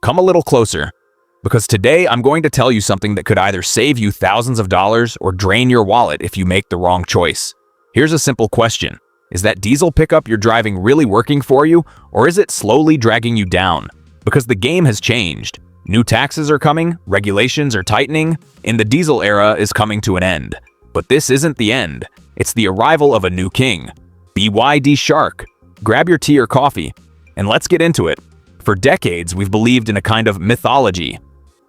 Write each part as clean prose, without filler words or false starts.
Come a little closer, because today I'm going to tell you something that could either save you thousands of dollars or drain your wallet if you make the wrong choice. Here's a simple question. Is that diesel pickup you're driving really working for you, or is it slowly dragging you down? Because the game has changed. New taxes are coming, regulations are tightening, and the diesel era is coming to an end. But this isn't the end. It's the arrival of a new king, BYD Shark. Grab your tea or coffee, and let's get into it. For decades, we've believed in a kind of mythology.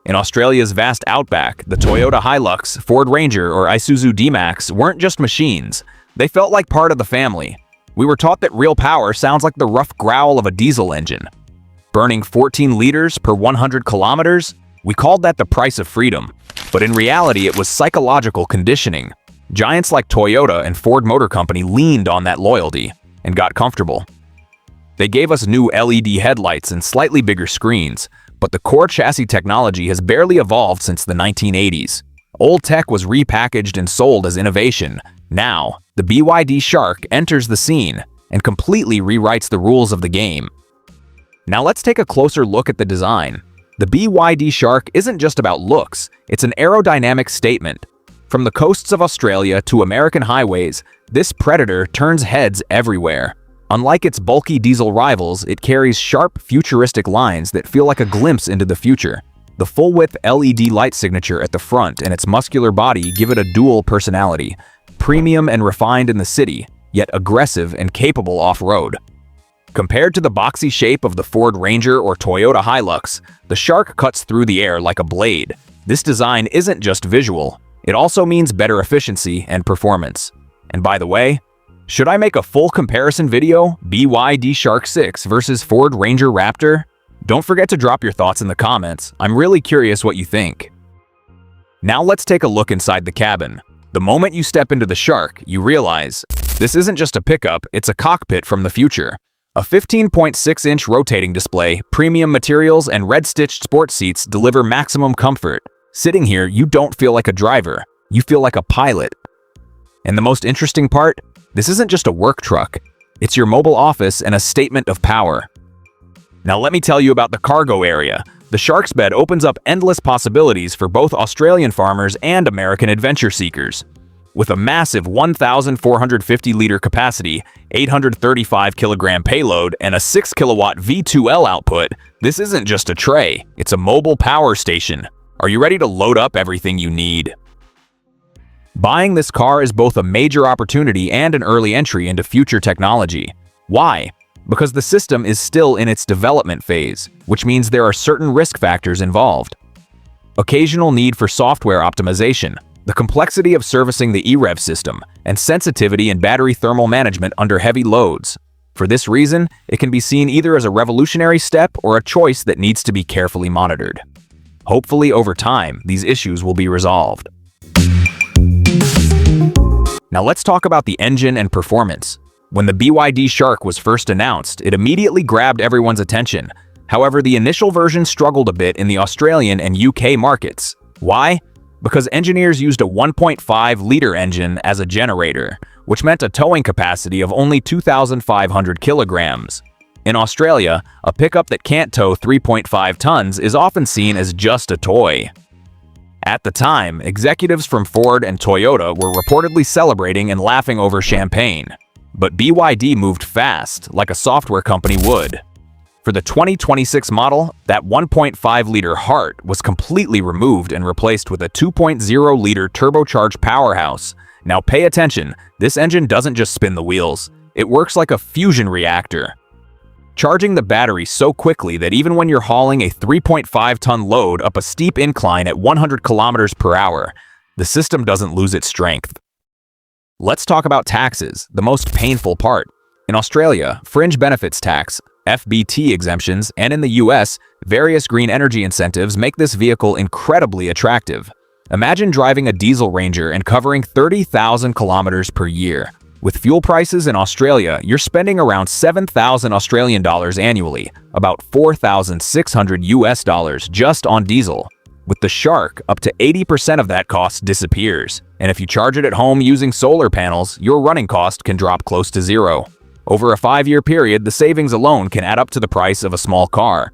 In Australia's vast outback, the Toyota Hilux, Ford Ranger, or Isuzu D-Max weren't just machines. They felt like part of the family. We were taught that real power sounds like the rough growl of a diesel engine. Burning 14 liters per 100 kilometers? We called that the price of freedom. But in reality, it was psychological conditioning. Giants like Toyota and Ford Motor Company leaned on that loyalty and got comfortable. They gave us new LED headlights and slightly bigger screens, but the core chassis technology has barely evolved since the 1980s. Old tech was repackaged and sold as innovation. Now, the BYD Shark enters the scene and completely rewrites the rules of the game. Now let's take a closer look at the design. The BYD Shark isn't just about looks, it's an aerodynamic statement. From the coasts of Australia to American highways, this predator turns heads everywhere. Unlike its bulky diesel rivals, it carries sharp, futuristic lines that feel like a glimpse into the future. The full-width LED light signature at the front and its muscular body give it a dual personality, premium and refined in the city, yet aggressive and capable off-road. Compared to the boxy shape of the Ford Ranger or Toyota Hilux, the Shark cuts through the air like a blade. This design isn't just visual, it also means better efficiency and performance. And by the way, should I make a full comparison video, BYD Shark 6 versus Ford Ranger Raptor? Don't forget to drop your thoughts in the comments. I'm really curious what you think. Now let's take a look inside the cabin. The moment you step into the Shark, you realize this isn't just a pickup, it's a cockpit from the future. A 15.6-inch rotating display, premium materials, and red-stitched sports seats deliver maximum comfort. Sitting here, you don't feel like a driver, you feel like a pilot. And the most interesting part? This isn't just a work truck. It's your mobile office and a statement of power. Now let me tell you about the cargo area. The Shark's bed opens up endless possibilities for both Australian farmers and American adventure seekers. With a massive 1,450-liter capacity, 835-kilogram payload, and a 6-kilowatt V2L output, this isn't just a tray, it's a mobile power station. Are you ready to load up everything you need? Buying this car is both a major opportunity and an early entry into future technology. Why? Because the system is still in its development phase, which means there are certain risk factors involved. Occasional need for software optimization, the complexity of servicing the eRev system, and sensitivity in battery thermal management under heavy loads. For this reason, it can be seen either as a revolutionary step or a choice that needs to be carefully monitored. Hopefully, over time, these issues will be resolved. Now let's talk about the engine and performance. When the BYD Shark was first announced, it immediately grabbed everyone's attention. However, the initial version struggled a bit in the Australian and UK markets. Why? Because engineers used a 1.5-liter engine as a generator, which meant a towing capacity of only 2,500 kilograms. In Australia, a pickup that can't tow 3.5 tons is often seen as just a toy. At the time, executives from Ford and Toyota were reportedly celebrating and laughing over champagne. But BYD moved fast, like a software company would. For the 2026 model, that 1.5-liter heart was completely removed and replaced with a 2.0-liter turbocharged powerhouse. Now pay attention, this engine doesn't just spin the wheels, it works like a fusion reactor. Charging the battery so quickly that even when you're hauling a 3.5-ton load up a steep incline at 100 kilometers per hour, the system doesn't lose its strength. Let's talk about taxes, the most painful part. In Australia, fringe benefits tax, FBT exemptions, and in the US, various green energy incentives make this vehicle incredibly attractive. Imagine driving a diesel Ranger and covering 30,000 kilometers per year. With fuel prices in Australia, you're spending around 7,000 Australian dollars annually, about 4,600 US dollars just on diesel. With the Shark, up to 80% of that cost disappears, and if you charge it at home using solar panels, your running cost can drop close to zero. Over a 5-year period, the savings alone can add up to the price of a small car.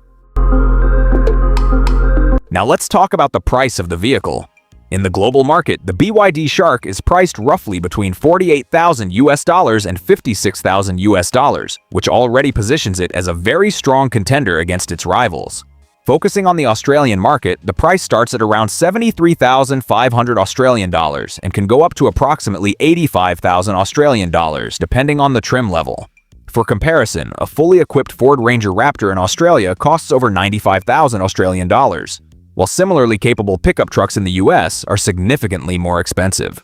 Now let's talk about the price of the vehicle. In the global market, the BYD Shark is priced roughly between $48,000 and $56,000, which already positions it as a very strong contender against its rivals. Focusing on the Australian market, the price starts at around 73,500 Australian dollars and can go up to approximately 85,000 Australian dollars depending on the trim level. For comparison, a fully equipped Ford Ranger Raptor in Australia costs over 95,000 Australian dollars, while similarly capable pickup trucks in the US are significantly more expensive.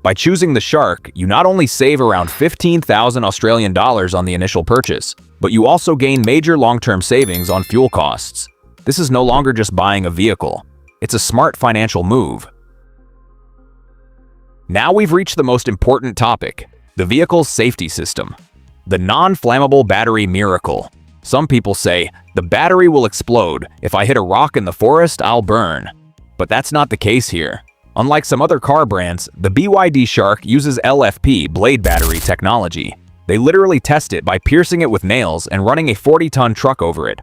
By choosing the Shark, you not only save around 15,000 Australian dollars on the initial purchase, but you also gain major long-term savings on fuel costs. This is no longer just buying a vehicle. It's a smart financial move. Now we've reached the most important topic, the vehicle's safety system. The non-flammable battery miracle. Some people say, the battery will explode. If I hit a rock in the forest, I'll burn. But that's not the case here. Unlike some other car brands, the BYD Shark uses LFP blade battery technology. They literally test it by piercing it with nails and running a 40-ton truck over it.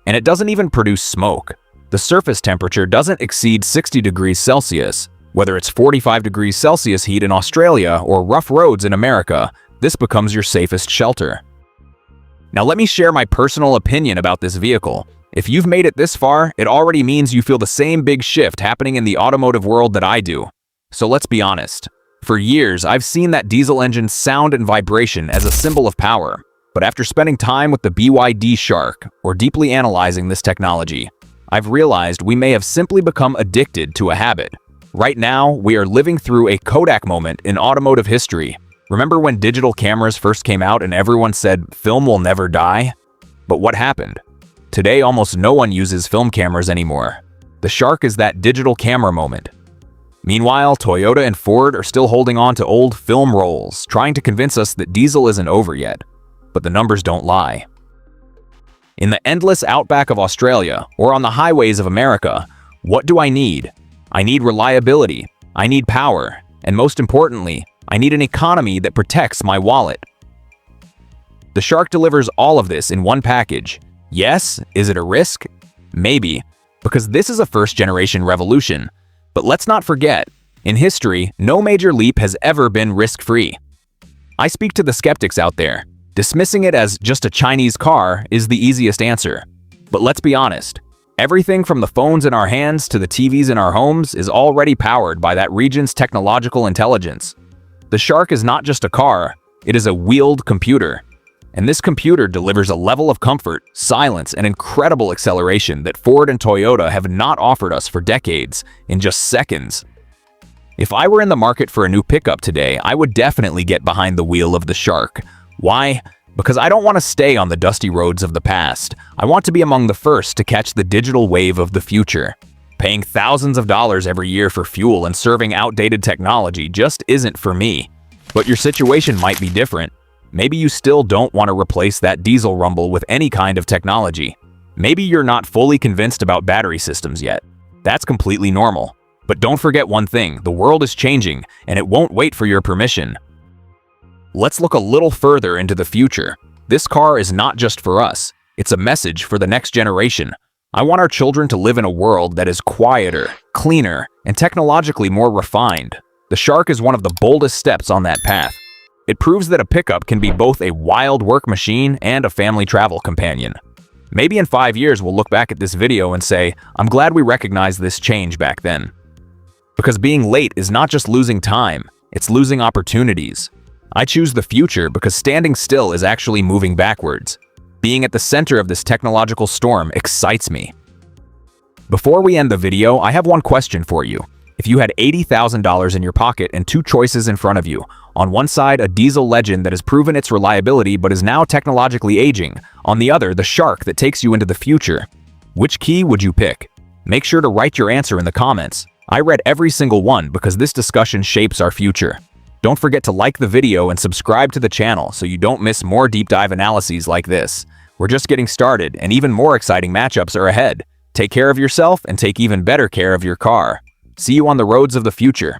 And it doesn't even produce smoke. The surface temperature doesn't exceed 60 degrees Celsius. Whether it's 45 degrees Celsius heat in Australia or rough roads in America, this becomes your safest shelter. Now let me share my personal opinion about this vehicle. If you've made it this far, it already means you feel the same big shift happening in the automotive world that I do. So let's be honest. For years, I've seen that diesel engine's sound and vibration as a symbol of power. But after spending time with the BYD Shark, or deeply analyzing this technology, I've realized we may have simply become addicted to a habit. Right now, we are living through a Kodak moment in automotive history. Remember when digital cameras first came out and everyone said, film will never die? But what happened? Today, almost no one uses film cameras anymore. The Shark is that digital camera moment. Meanwhile, Toyota and Ford are still holding on to old film rolls, trying to convince us that diesel isn't over yet. But the numbers don't lie. In the endless outback of Australia, or on the highways of America, what do I need? I need reliability, I need power, and most importantly, I need an economy that protects my wallet. The Shark delivers all of this in one package. Yes, is it a risk? Maybe, because this is a first-generation revolution. But let's not forget, in history, no major leap has ever been risk-free. I speak to the skeptics out there. Dismissing it as just a Chinese car is the easiest answer. But let's be honest, everything from the phones in our hands to the TVs in our homes is already powered by that region's technological intelligence. The Shark is not just a car, it is a wheeled computer. And this computer delivers a level of comfort, silence, and incredible acceleration that Ford and Toyota have not offered us for decades, in just seconds. If I were in the market for a new pickup today, I would definitely get behind the wheel of the Shark. Why? Because I don't want to stay on the dusty roads of the past. I want to be among the first to catch the digital wave of the future. Paying thousands of dollars every year for fuel and serving outdated technology just isn't for me. But your situation might be different. Maybe you still don't want to replace that diesel rumble with any kind of technology. Maybe you're not fully convinced about battery systems yet. That's completely normal. But don't forget one thing, the world is changing, and it won't wait for your permission. Let's look a little further into the future. This car is not just for us. It's a message for the next generation. I want our children to live in a world that is quieter, cleaner, and technologically more refined. The Shark is one of the boldest steps on that path. It proves that a pickup can be both a wild work machine and a family travel companion. Maybe in 5 years we'll look back at this video and say, I'm glad we recognized this change back then. Because being late is not just losing time, it's losing opportunities. I choose the future because standing still is actually moving backwards. Being at the center of this technological storm excites me. Before we end the video, I have one question for you. If you had $80,000 in your pocket and two choices in front of you, on one side a diesel legend that has proven its reliability but is now technologically aging, on the other the Shark that takes you into the future, which key would you pick? Make sure to write your answer in the comments. I read every single one because this discussion shapes our future. Don't forget to like the video and subscribe to the channel so you don't miss more deep dive analyses like this. We're just getting started and even more exciting matchups are ahead. Take care of yourself and take even better care of your car. See you on the roads of the future.